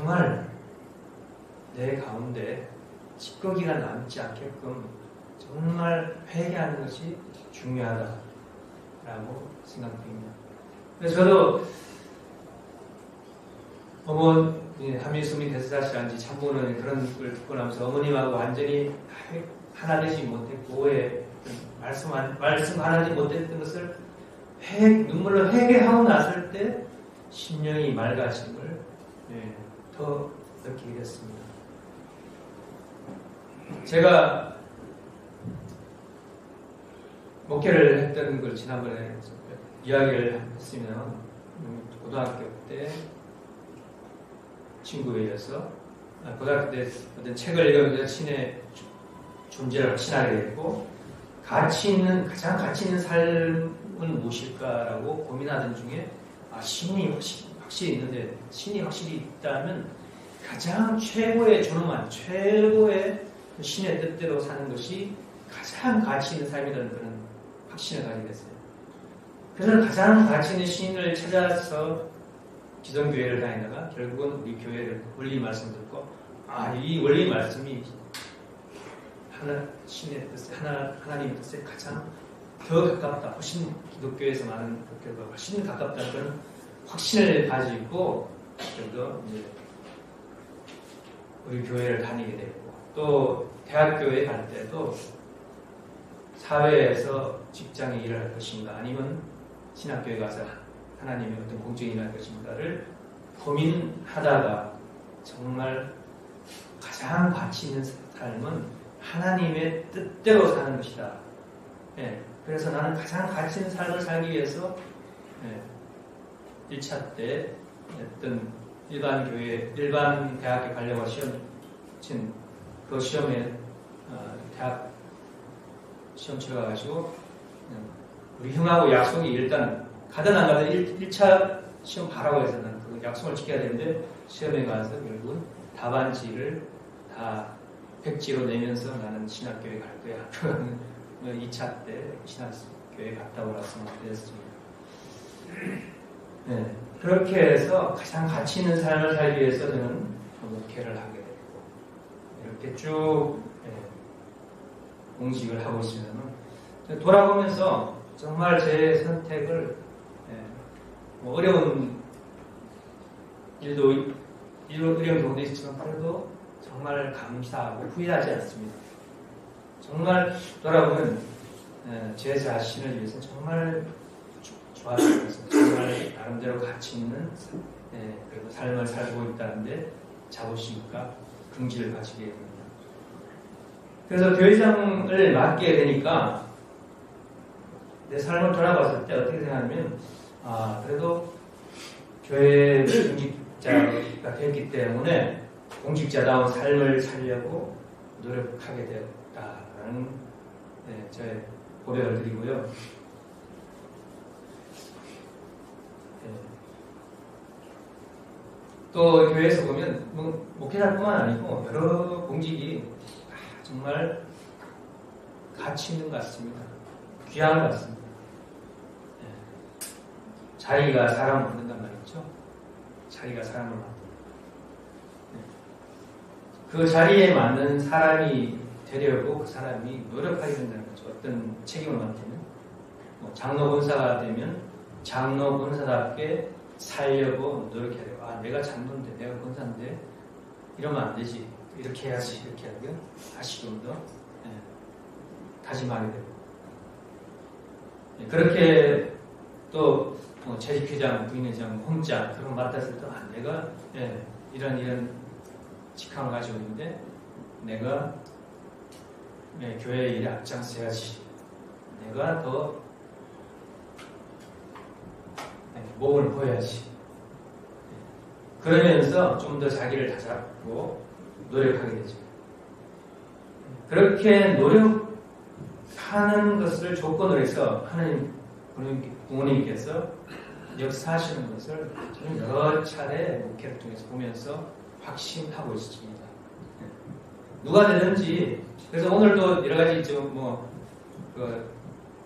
정말 내 가운데 찌꺼기가 남지 않게끔 정말 회개하는 것이 중요하다라고 생각됩니다. 그래서 저도 한미수민 대사시한지 참고는 그런 걸 듣고 나면서 어머님하고 완전히 하나 되지 못했고 말씀 하나지 못했던 것을 눈물로 회개하고 났을 때 심령이 맑아짐을 더 느끼게 됐습니다. 제가 목회를 했던 걸 지난번에 이야기를 했으면 고등학교 때 친구에 의해서 고등학교 때 어떤 책을 읽으면서 신의 존재를 확신하게 됐고 가장 가치 있는 삶은 무엇일까라고 고민하던 중에 신이 확실히 있는데 신이 확실히 있다면 가장 최고의 존엄한 최고의 신의 뜻대로 사는 것이 가장 가치 있는 삶이라는 그런 확신을 가지게 됐어요. 그래서 가장 가치 있는 신을 찾아서 기성교회를 다니다가 결국은 우리 교회를 원리 말씀 듣고 이 원리 말씀이 신의 뜻에 하나님의 뜻에 가장 더 가깝다. 훨씬 기독교에서 많은 것들과 훨씬 가깝다는 그런 확신을 가지고 그래도 이제 우리 교회를 다니게 되고 또 대학교에 갈 때도 사회에서 직장에 일을 할 것인가 아니면 신학교에 가서 하나님의 어떤 공적인 일을 할 것인가를 고민하다가 정말 가장 가치 있는 삶은 하나님의 뜻대로 사는 것이다. 그래서 나는 가장 가치 있는 삶을 살기 위해서 1차 때 어떤 일반 대학에 가려고 시험 친 그 시험에 대학 시험 치러가지고 우리 형하고 약속이 일단 가든 안 가든 1차 시험 봐라고 해서 나는 그 약속을 지켜야 되는데 시험에 가서 결국은 답안지를 다 백지로 내면서 나는 신학교에 갈 거야. 그런 2차 때 신학교에 갔다 오라서 그랬습니다. 그렇게 해서 가장 가치 있는 삶을 살기 위해서 저는 목회를 하게 됐고 이렇게 쭉 공직을 하고 있으면 돌아보면서 정말 제 선택을 어려운 어려운 경우도 있지만 그래도 정말 감사하고 후회하지 않습니다. 정말 돌아보면 제 자신을 위해서 정말 좋았어요. 정말 나름대로 가치 있는 그리고 삶을 살고 있다는데 자부심과 긍지를 가지게 됩니다. 그래서 교회장을 맡게 되니까 내 삶을 돌아봤을 때 어떻게 생각하냐면 그래도 교회 공직자가 됐기 때문에 공직자다운 삶을 살려고 노력하게 되었다라는 제 고백을 드리고요. 또 교회에서 보면 목회자뿐만 아니고 여러 공직이 정말 가치 있는 것 같습니다. 귀한 것 같습니다. 자기가 사람을 만든단 말이죠. 자기가 사람을 만든다. 그 자리에 맞는 사람이 되려고 그 사람이 노력하게 된다는 거죠. 어떤 책임을 맡으면 장로 권사가 되면 장로 권사답게 살려고 노력해야 돼요. 내가 장로인데 내가 권사인데 이러면 안 되지. 이렇게 해야지. 이렇게 하고요. 다시 좀 더 다짐하게 되고 그렇게 또 재직회장, 부인회장, 홍장 그런 거 맡았을 때 내가 이런 직함을 가지고 있는데 내가 교회 일에 앞장서야지. 내가 더 몸을 보여야지. 그러면서 좀 더 자기를 다잡고 노력하게 되죠. 그렇게 노력하는 것을 조건으로 해서 하나님 부모님께서 역사하시는 것을 저는 여러 차례 목회를 통해서 보면서 확신하고 있습니다. 누가 되든지 그래서 오늘도 여러 가지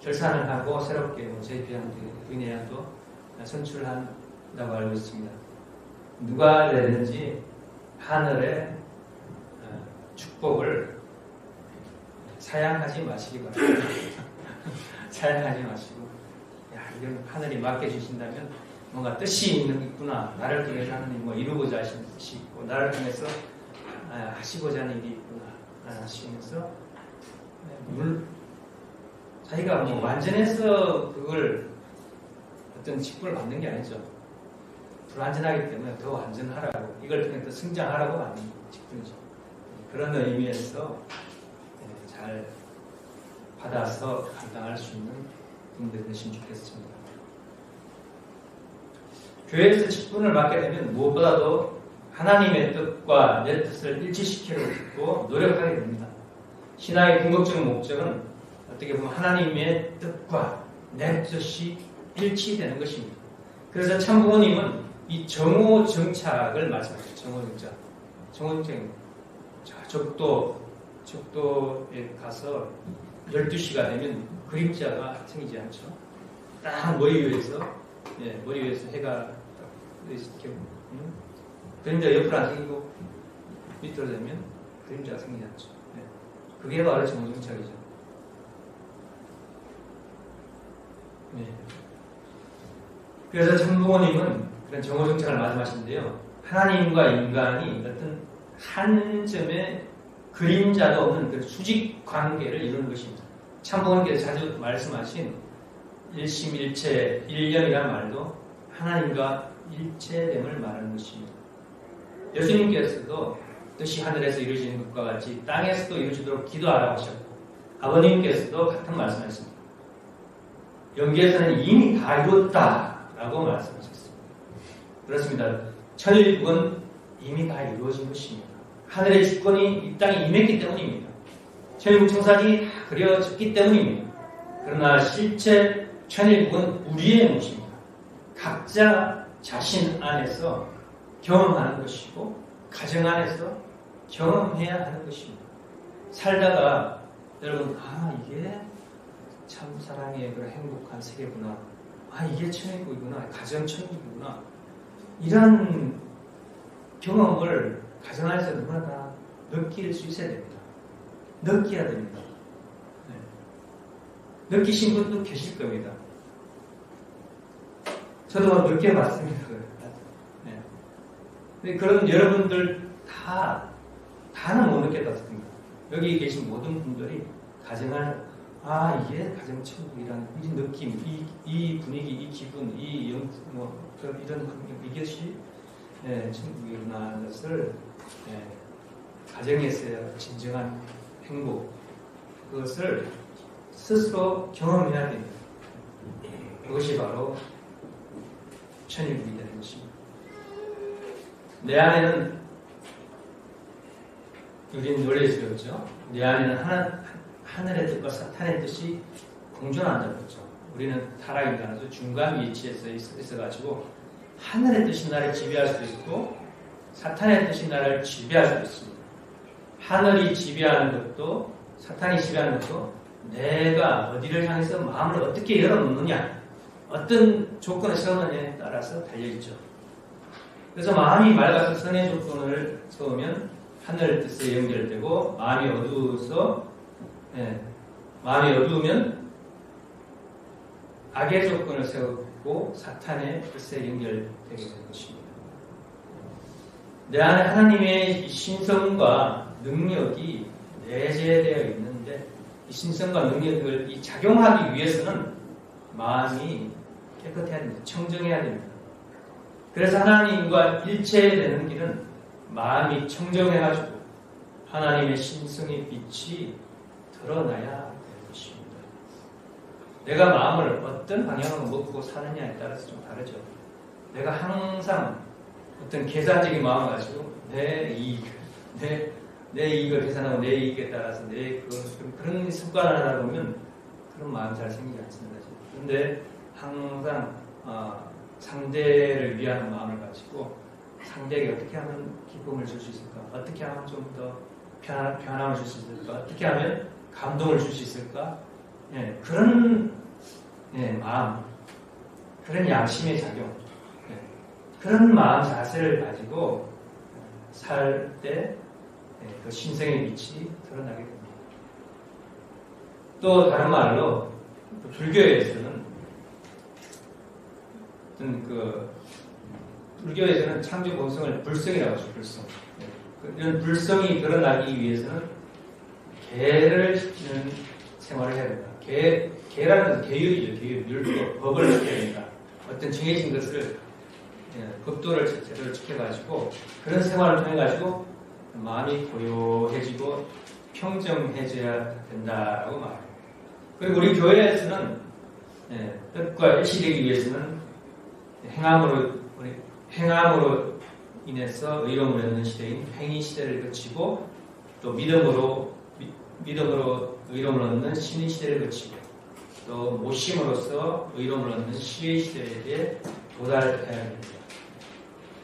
결산을 하고 새롭게 JP한테 부인회장도 선출한다고 알고 있습니다. 누가 되든지 하늘의 축복을 사양하지 마시기 바랍니다. 사양하지 마시고, 야, 이건 하늘이 맡겨주신다면 뭔가 뜻이 있구나. 나를 통해서 하나님 뭐 이루고자 하시는 뜻이 있고, 나를 통해서 하시고자 하는 일이 있구나 하시면서, 자기가 뭐 완전해서 그걸 어떤 직분을 받는 게 아니죠. 불완전하기 때문에 더 완전하라고, 이걸 통해 더 성장하라고 하는 직분이죠. 그런 의미에서 잘 받아서 감당할 수 있는 분들이 되시면 좋겠습니다. 교회에서 직분을 맡게 되면 무엇보다도 하나님의 뜻과 내 뜻을 일치시키려고 노력하게 됩니다. 신앙의 궁극적 목적은 어떻게 보면 하나님의 뜻과 내 뜻이 일치되는 것입니다. 그래서 참부모님은 이 정오정착을 말씀하셨죠. 정오정착. 정오정착. 적도에 가서 12시가 되면 그림자가 생기지 않죠. 딱 머리 위에서 해가 이렇게 그림자 옆으로 안 생기고 밑으로 되면 그림자가 생기지 않죠. 그게 바로 정오정착이죠. 그래서 참부모님은 그런 정오정착을 말씀하시는데요. 하나님과 인간이 어떤 한 점의 그림자도 없는 그 수직 관계를 이루는 것입니다. 참부모님께서 자주 말씀하신 일심일체, 일념이라는 말도 하나님과 일체됨을 말하는 것입니다. 예수님께서도 뜻이 하늘에서 이루어지는 것과 같이 땅에서도 이루어지도록 기도하라고 하셨고, 아버님께서도 같은 말씀하셨습니다. 영계에서는 이미 다 이루었다라고 말씀하셨습니다. 그렇습니다. 천일국은 이미 다 이루어진 것입니다. 하늘의 주권이 이 땅에 임했기 때문입니다. 천일국 청사진이 다 그려졌기 때문입니다. 그러나 실제 천일국은 우리의 몫입니다. 각자 자신 안에서 경험하는 것이고 가정 안에서 경험해야 하는 것입니다. 살다가 여러분, 이게 참 사랑의 그런 행복한 세계구나. 이게 천일국이구나. 가정 천국이구나. 이런 경험을 가정 안에서 누구나 다 느낄 수 있어야 됩니다. 느껴야 됩니다. 느끼신 분도 계실 겁니다. 저도 느껴봤습니다. 그런 여러분들 다는 못 느꼈습니다. 여기 계신 모든 분들이 가정을 이게 가정천국이라는 이 느낌, 이 분위기, 이 기분, 이런 환경, 이것이 천국이구나 하는 것을 가정에서의 진정한 행복, 그것을 스스로 경험해야 됩니다. 그것이 바로 천일국이 되는 것입니다. 내 안에는, 우리는 논리에서였죠. 내 안에는 하늘의 뜻과 사탄의 뜻이 공존한다고 했죠. 우리는 타락인간으로 중간 위치에서 있어가지고 하늘의 뜻이 나를 지배할 수도 있고 사탄의 뜻이 나를 지배할 수도 있습니다. 하늘이 지배하는 것도 사탄이 지배하는 것도 내가 어디를 향해서 마음을 어떻게 열어놓느냐, 어떤 조건을 세우느냐에 따라서 달려있죠. 그래서 마음이 맑아서 선의 조건을 세우면 하늘 뜻에 연결되고, 마음이 어두우면 악의 조건을 세우고 사탄의 뜻에 연결되게 되는 것입니다. 내 안에 하나님의 신성과 능력이 내재되어 있는데, 이 신성과 능력을 작용하기 위해서는 마음이 깨끗해야 됩니다. 청정해야 됩니다. 그래서 하나님과 일체되는 길은 마음이 청정해가지고 하나님의 신성의 빛이 드러나야 되는 것입니다. 내가 마음을 어떤 방향으로 먹고 사느냐에 따라서 좀 다르죠. 내가 항상 어떤 계산적인 마음을 가지고 내 이익을 계산하고 내 이익에 따라서 그런 습관을 하다 보면 그런 마음이 잘 생기지 않습니다. 그런데 항상 상대를 위한 마음을 가지고 상대에게 어떻게 하면 기쁨을 줄 수 있을까? 어떻게 하면 좀 더 편함을 줄 수 있을까? 어떻게 하면 감동을 줄 수 있을까? 그런 마음, 그런 양심의 작용, 그런 마음 자세를 가지고 살 때 그 신성의 빛이 드러나게 됩니다. 또 다른 말로 불교에서는 불교에서는 창조 본성을 불성이라고 하죠. 불성. 이런 불성이 드러나기 위해서는 계를 지키는 생활을 해야 된다. 계라는 것은 계율이죠. 계율, 율법, 법을 지켜야 된다. 어떤 정해진 것을 법도를 제대로 지켜가지고 그런 생활을 통해가지고 마음이 고요해지고 평정해져야 된다라고 말합니다. 그리고 우리 교회에서는 뜻과 일치되기 위해서는 행함으로 인해서 의로움을 얻는 시대인 행위 시대를 거치고 또 믿음으로 의로움을 얻는 신의 시대를 거치고 또 모심으로써 의로움을 얻는 시의 시대에 도달해야 됩니다.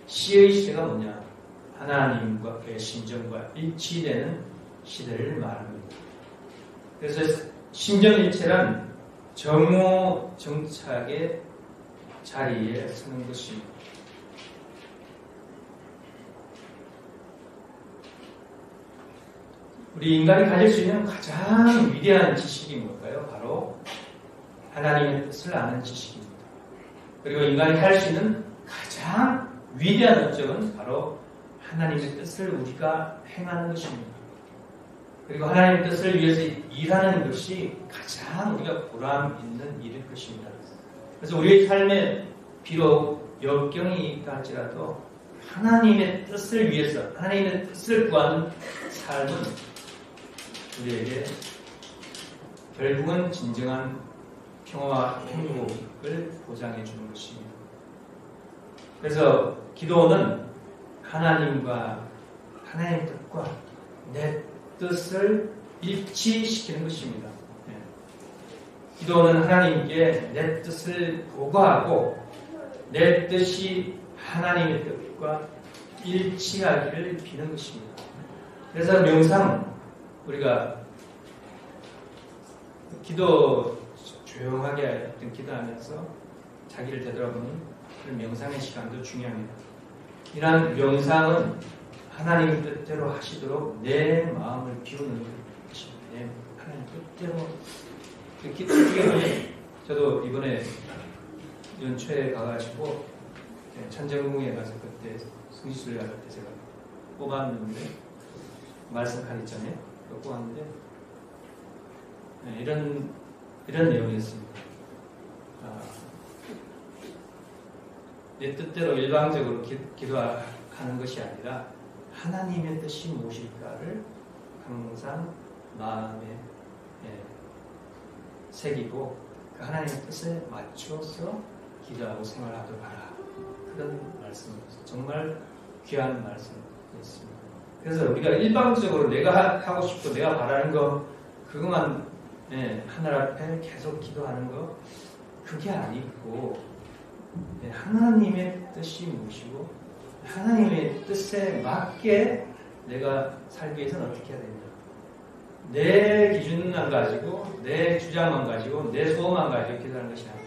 시의 시대가 뭐냐? 하나님과의 심정과 일치되는 시대를 말합니다. 그래서 심정일체란 정오정착의 자리에 서는 것입니다. 우리 인간이 가질 수 있는 가장 위대한 지식이 뭘까요? 바로 하나님의 뜻을 아는 지식입니다. 그리고 인간이 할 수 있는 가장 위대한 업적은 바로 하나님의 뜻을 우리가 행하는 것입니다. 그리고 하나님의 뜻을 위해서 일하는 것이 가장 우리가 보람 있는 일일 것입니다. 그래서 우리의 삶에 비록 역경이 있다 할지라도 하나님의 뜻을 위해서 하나님의 뜻을 구하는 삶은 우리에게 결국은 진정한 평화와 행복을 보장해 주는 것입니다. 그래서 기도는 하나님의 뜻과 내 뜻을 일치시키는 것입니다. 기도는 하나님께 내 뜻을 보고하고 내 뜻이 하나님의 뜻과 일치하기를 비는 것입니다. 그래서 명상 우리가 기도 조용하게 기도하면서 자기를 되돌아보는 그런 명상의 시간도 중요합니다. 이러한 명상은 하나님 뜻대로 하시도록 내 마음을 비우는 것입니다. 하나님 뜻대로 기도는 저도 이번에 연초에 가가지고 천정궁에 가서 그때 승지수를 가을 때 제가 뽑았는데 말씀 가르쳤잖아요. 뽑았는데 이런 내용이었습니다. 내 뜻대로 일방적으로 기도하는 것이 아니라 하나님의 뜻이 무엇일까를 항상 마음에 새기고 그 하나님의 뜻에 맞춰서 기도하고 생활하도록 하라. 그런 말씀이었어요. 정말 귀한 말씀이었습니다. 그래서 우리가 일방적으로 내가 하고 싶고 내가 바라는 거 그것만 하늘 앞에 계속 기도하는 거 그게 아니고 하나님의 뜻이 무엇이고 하나님의 뜻에 맞게 내가 살기 위해서는 어떻게 해야 되냐. 내 기준만 가지고 내 주장만 가지고 내 소원만 가지고 기도하는 것이 아니고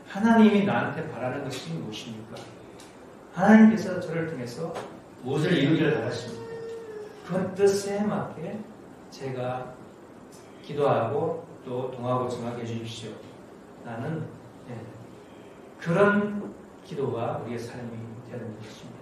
하나님이 나한테 바라는 것이 무엇입니까? 하나님께서 저를 통해서 무엇을 이루기를 바라십니까? 그 뜻에 맞게 제가 기도하고 또 동하고 정하게 해주십시오. 나는 그런 기도가 우리의 삶이 되는 것입니다.